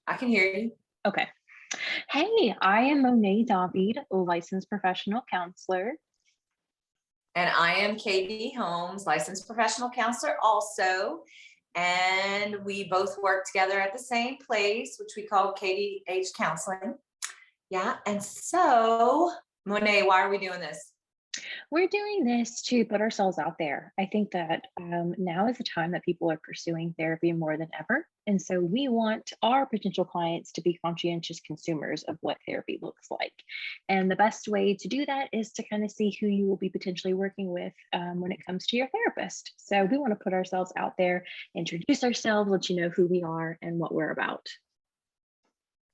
I can hear you. Okay. Hey, I am Monet David, a licensed professional counselor. And I am Katie Holmes, licensed professional counselor also. And we both work together at the same place, which we call Katie H Counseling. Yeah. And so, Monet, why are we doing this? We're doing this to put ourselves out there. I think that now is the time that people are pursuing therapy more than ever. And so we want our potential clients to be conscientious consumers of what therapy looks like. And the best way to do that is to kind of see who you will be potentially working with when it comes to your therapist. So we want to put ourselves out there, introduce ourselves, let you know who we are and what we're about.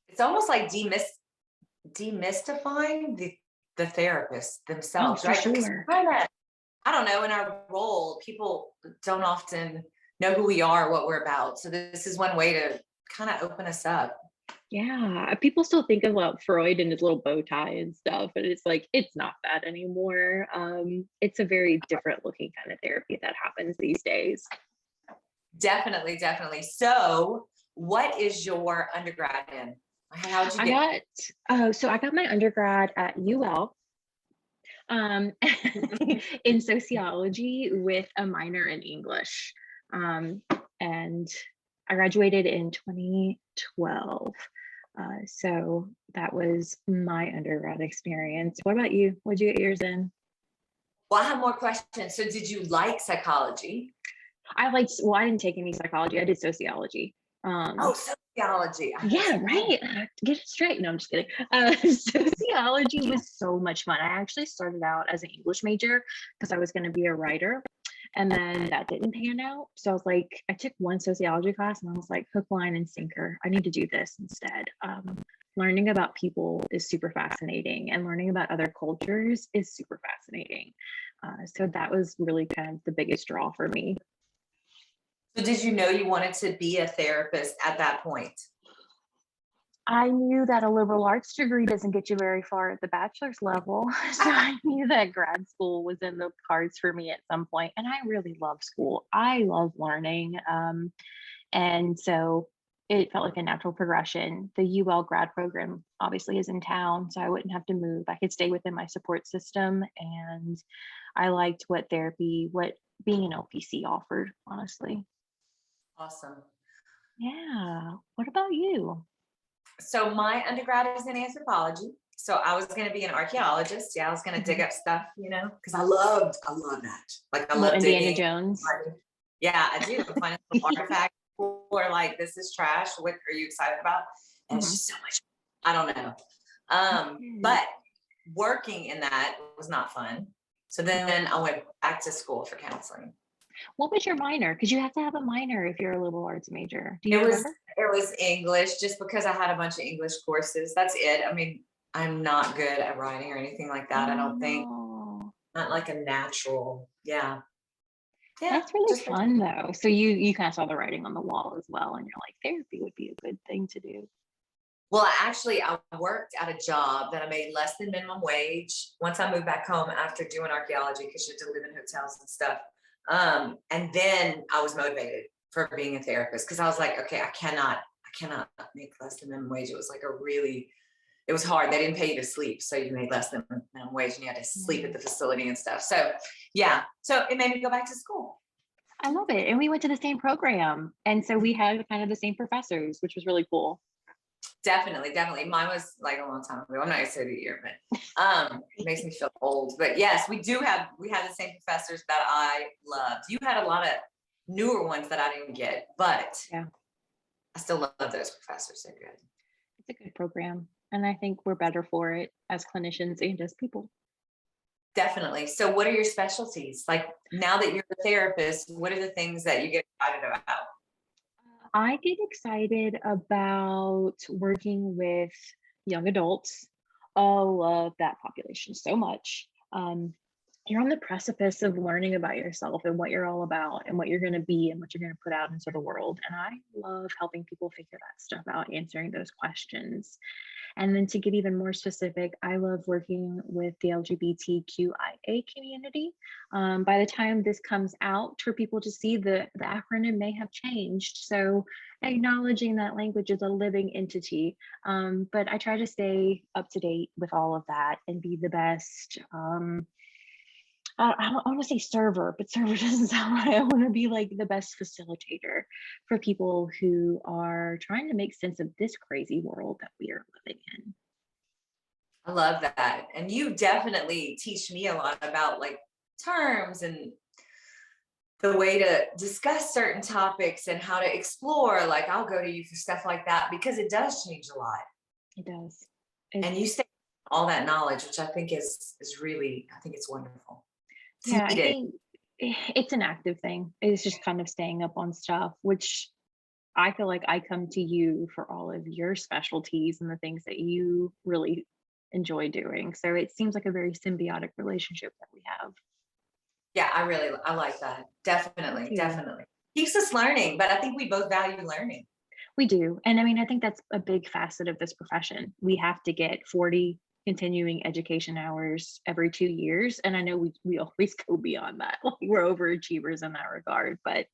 It's almost like demystifying the therapists Oh, themselves, for right? Because sure. I don't know, in our role, people don't often know who we are, what we're about. So this is one way to kind of open us up. Yeah, people still think about Freud and his little bow tie and stuff, and it's like it's not that anymore. It's a very different looking kind of therapy that happens these days. Definitely, definitely. So, what is your undergrad in? How'd you I get? got so I got my undergrad at UL um, in sociology with a minor in English, and I graduated in 2012. So that was my undergrad experience. What about you? What'd you get yours in? Well, I have more questions. So, did you like psychology? Well, I didn't take any psychology. I did sociology. Oh, Um, sociology. I heard yeah, something else. right. Get it straight. No, I'm just kidding. Sociology was so much fun. I actually started out as an English major because I was going to be a writer. And then that didn't pan out. So I was like, I took one sociology class and I was like, hook, line, and sinker. I need to do this instead. Learning about people is super fascinating, and learning about other cultures is super fascinating. So that was really kind of the biggest draw for me. So, did you know you wanted to be a therapist at that point? I knew that a liberal arts degree doesn't get you very far at the bachelor's level. So I knew that grad school was in the cards for me at some point. And I really love school. I love learning. And so it felt like a natural progression. The UL grad program obviously is in town, so I wouldn't have to move. I could stay within my support system. And I liked what being an LPC offered, honestly. Awesome. Yeah. What about you? So, my undergrad is in anthropology. So, I was going to be an archaeologist. Yeah, I was going to dig Mhm. up stuff, because I love that. Like, I Little love Indiana digging. Jones. Yeah, I do. Finding little artifacts. People are like, this is trash. What are you excited about? And it's Mhm. just so much. I don't know. Yes. But working in that was not fun. So No. then I went back to school for counseling. What was your minor? Because you have to have a minor if you're a liberal arts major. Do you It was remember? it was English just because I had a bunch of English courses. That's it. I mean, I'm not good at writing or anything like that. I Oh don't think. no. Not like a natural. Yeah. Yeah. That's really Just fun though. So you kind of saw the writing on the wall as well, and you're like, therapy would be a good thing to do. well, actually, I worked at a job that I made less than minimum wage once I moved back home after doing archaeology because you had to live in hotels and stuff. And then I was motivated for being a therapist because I was like, okay, I cannot make less than minimum wage. It was like it was hard. They didn't pay you to sleep, so you made less than minimum wage, and you had to sleep at Mm. the facility and stuff. So yeah, so it made me go back to school. I love it. And we went to the same program. And so we had kind of the same professors, which was really cool. Definitely, definitely. Mine was like a long time ago. I'm not gonna say the year, but it makes me feel old. But yes, we had the same professors that I loved. You had a lot of newer ones that I didn't get, but Yeah, I still love those professors. They're good. it's a good program. And I think we're better for it as clinicians and as people. Definitely. So what are your specialties? Like now that you're a therapist, what are the things that you get excited about? I get excited about working with young adults. I love that population so much. you're on the precipice of learning about yourself and what you're all about and what you're going to be and what you're going to put out into the world. And I love helping people figure that stuff out, answering those questions. And then to get even more specific, I love working with the LGBTQIA community. By the time this comes out for people to see, the acronym may have changed. So acknowledging that language is a living entity. But I try to stay up to date with all of that and be the best. I don't want to say server, but server doesn't sound right. I want to be like the best facilitator for people who are trying to make sense of this crazy world that we are living in. I love that. And you definitely teach me a lot about like terms and the way to discuss certain topics and how to explore. Like I'll go to you for stuff like that because it does change a lot. It does. And you stay all that knowledge, which I think is really, I think it's wonderful. It's Yeah, I needed. think it's an active thing. It's just kind of staying up on stuff, which I feel like I come to you for all of your specialties and the things that you really enjoy doing. So it seems like a very symbiotic relationship that we have. Yeah, I like that. Definitely, Too. definitely. Keeps us learning, but I think we both value learning. We do. And I mean, I think that's a big facet of this profession. We have to get 40 continuing education hours every 2 years. And I know we always go beyond that. Like we're overachievers in that regard, but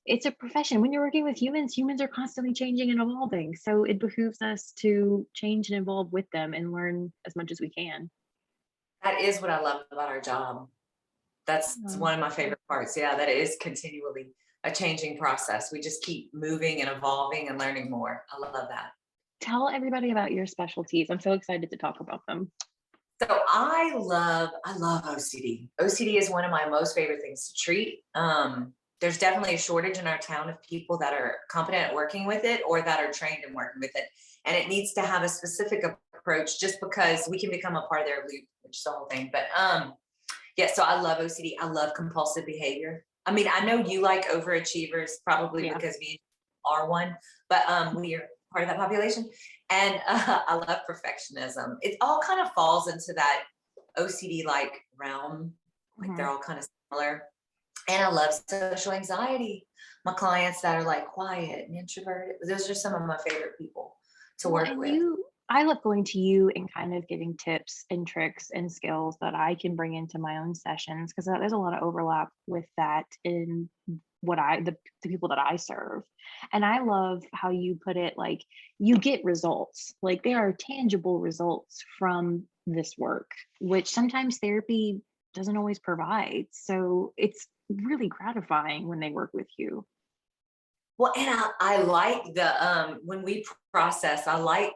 it's a profession. When you're working with humans, humans are constantly changing and evolving. So it behooves us to change and evolve with them and learn as much as we can. That is what I love about our job. That's Uh, one of my favorite parts. Yeah, that it is continually a changing process. We just keep moving and evolving and learning more. I love that. Tell everybody about your specialties. I'm so excited to talk about them. So I love OCD. OCD is one of my most favorite things to treat. There's definitely a shortage in our town of people that are competent at working with it or that are trained in working with it. And it needs to have a specific approach just because we can become a part of their loop, which is the whole thing. But yeah, so I love OCD. I love compulsive behavior. I mean, I know you like overachievers probably Yeah. because we are one, but we are part of that population. And I love perfectionism. It all kind of falls into that OCD like realm. Like they're Mhm. all kind of similar. And I love social anxiety. My clients that are like quiet and introverted, those are some of my favorite people to Well, work and with. I love going to you and kind of getting tips and tricks and skills that I can bring into my own sessions because there's a lot of overlap with that in the people that I serve. And I love how you put it like you get results, like there are tangible results from this work, which sometimes therapy doesn't always provide. So it's really gratifying when they work with you. Well, and I like the when we process, I like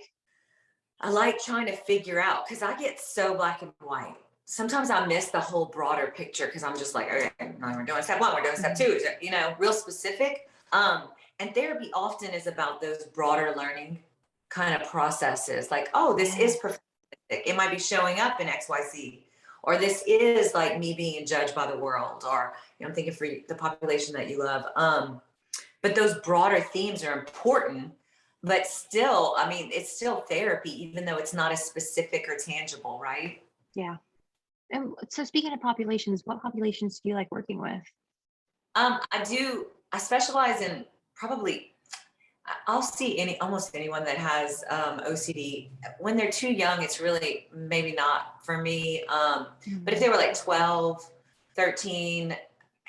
trying to figure out because I get so black and white. Sometimes I miss the whole broader picture because I'm just like, okay, no, we're doing step one, we're doing step Mhm. two, real specific. And therapy often is about those broader learning kind of processes. Like, oh, this is Yes. perfect. It might be showing up in XYZ, or this is like me being judged by the world, or I'm thinking for the population that you love. But those broader themes are important, but still, I mean, it's still therapy even though it's not as specific or tangible, right? Yeah. And so speaking of populations, what populations do you like working with? I specialize in probably I'll see almost anyone that has OCD. When they're too young, it's really maybe not for me. But if Mhm. they were like 12, 13,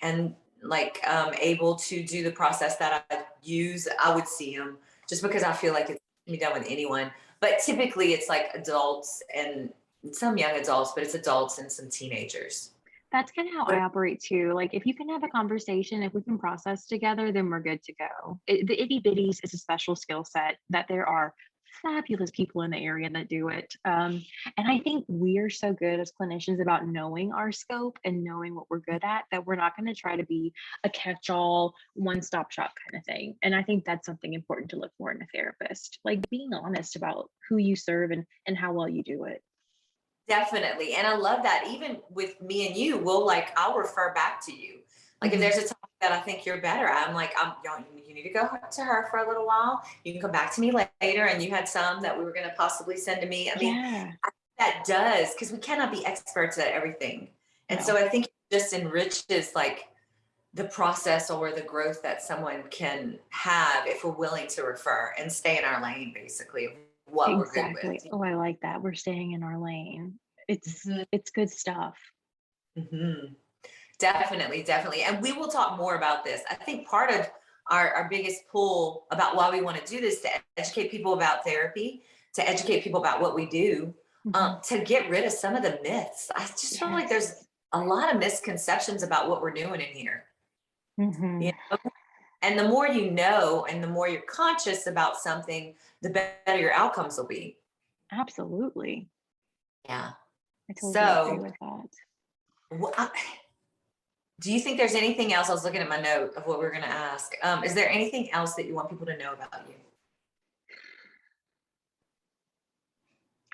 and like able to do the process that I use, I would see them just because I feel like it can be done with anyone. But typically it's like adults and some young adults, but it's adults and some teenagers. That's kind of how I operate too. Like, if you can have a conversation, if we can process together, then we're good to go. The itty bitties is a special skill set that there are fabulous people in the area that do it. And I think we're so good as clinicians about knowing our scope and knowing what we're good at that we're not going to try to be a catch all, one stop shop kind of thing. And I think that's something important to look for in a therapist, like being honest about who you serve and how well you do it. Definitely. And I love that. Even with me and you, I'll refer back to you. Like if Mhm. there's a topic that I think you're better at, I'm like, you need to go to her for a little while. You can come back to me later. And you had some that we were going to possibly send to me. I mean, Yeah. that does, because we cannot be experts at everything. And so I think it just enriches like the process or the growth that someone can have if we're willing to refer and stay in our lane, basically, of what we're good Exactly. with. Oh, I like that. We're staying in our lane. It's Mhm, it's good stuff. mhm. Definitely, definitely. And we will talk more about this. I think part of our biggest pull about why we want to do this to educate people about therapy, to educate people about what we do, Mhm. to get rid of some of the myths. I just feel like there's Yes. a lot of misconceptions about what we're doing in here. You Mhm. know? And the more you know, and the more you're conscious about something, the better your outcomes will be. Absolutely. Yeah. I totally agree So, with that. wh- do you think there's anything else? I was looking at my note of what we are going to ask. Is there anything else that you want people to know about you?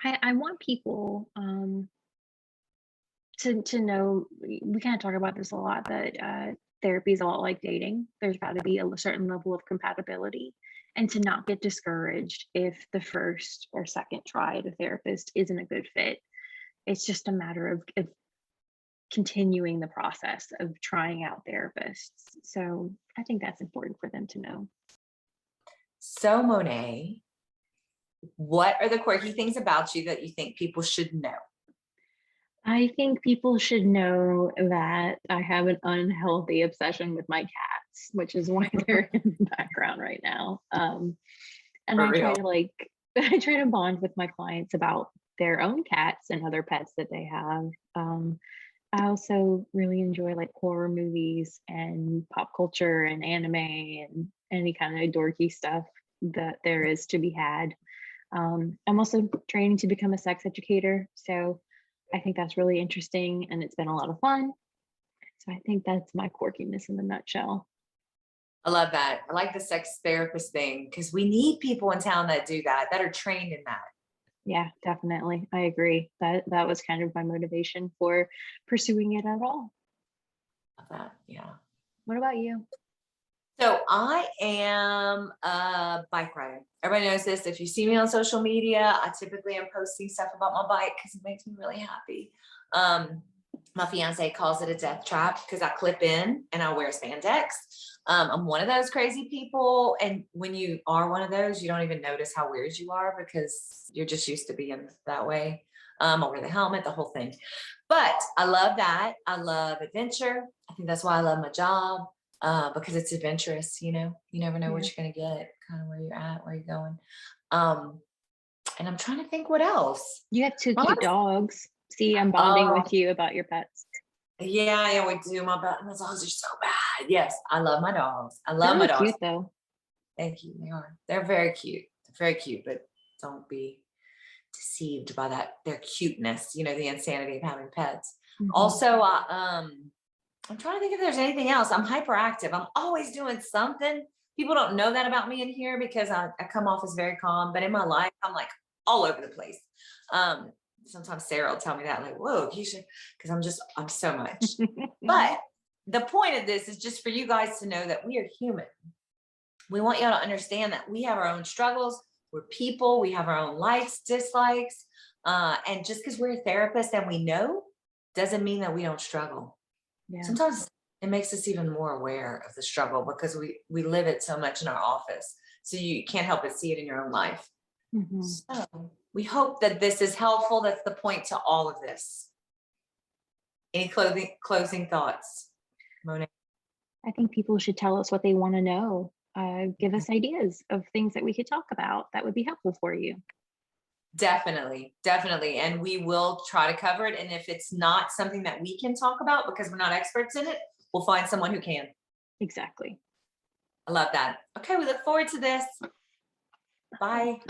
I want people to know we kind of talk about this a lot that therapy is a lot like dating. There's got to be a certain level of compatibility, and to not get discouraged if the first or second try at a therapist isn't a good fit. It's just a matter of continuing the process of trying out therapists. So I think that's important for them to know. So, Monet, what are the quirky things about you that you think people should know? I think people should know that I have an unhealthy obsession with my cats, which is why they're in the background right now. And For I try real. to like, I try to bond with my clients about their own cats and other pets that they have. I also really enjoy like horror movies and pop culture and anime and any kind of dorky stuff that there is to be had. I'm also training to become a sex educator. So I think that's really interesting and it's been a lot of fun. So I think that's my quirkiness in the nutshell. I love that. I like the sex therapist thing because we need people in town that do that, that are trained in that. Yeah, definitely. I agree. That was kind of my motivation for pursuing it at all. Love that. Yeah. What about you? So I am a bike rider. Everybody knows this. If you see me on social media, I typically am posting stuff about my bike because it makes me really happy. My fiance calls it a death trap because I clip in and I wear spandex. I'm one of those crazy people. And when you are one of those, you don't even notice how weird you are because you're just used to being that way. I wear the helmet, the whole thing. But I love that. I love adventure. I think that's why I love my job, because it's adventurous. You never know what Yeah. you're going to get, kind of where you're at, where you're going. Um, and I'm trying to think what else. You have two My cute last, dogs. See, I'm bonding oh, with you about your pets. yeah, we do. My dogs are so bad. Yes, I love my dogs. I They're love my really dogs. cute though. Thank you. They are. They're very cute. Very cute, but don't be deceived by that their cuteness. The insanity of having pets. Mhm. Also, I'm trying to think if there's anything else. I'm hyperactive. I'm always doing something. People don't know that about me in here because I come off as very calm, but in my life, I'm like all over the place. Um, Sometimes Sarah will tell me that, like, whoa, you should, because I'm so much. But the point of this is just for you guys to know that we are human. We want y'all to understand that we have our own struggles. We're people. We have our own likes, dislikes. And just because we're a therapist and we know doesn't mean that we don't struggle. Yeah. Sometimes it makes us even more aware of the struggle because we live it so much in our office. So you can't help but see it in your own life. Mhm. So we hope that this is helpful. That's the point to all of this. Any closing thoughts, Monet? I think people should tell us what they want to know. Give us ideas of things that we could talk about that would be helpful for you. Definitely, definitely. And we will try to cover it. And if it's not something that we can talk about because we're not experts in it, we'll find someone who can. Exactly. I love that. Okay, we look forward to this. Bye.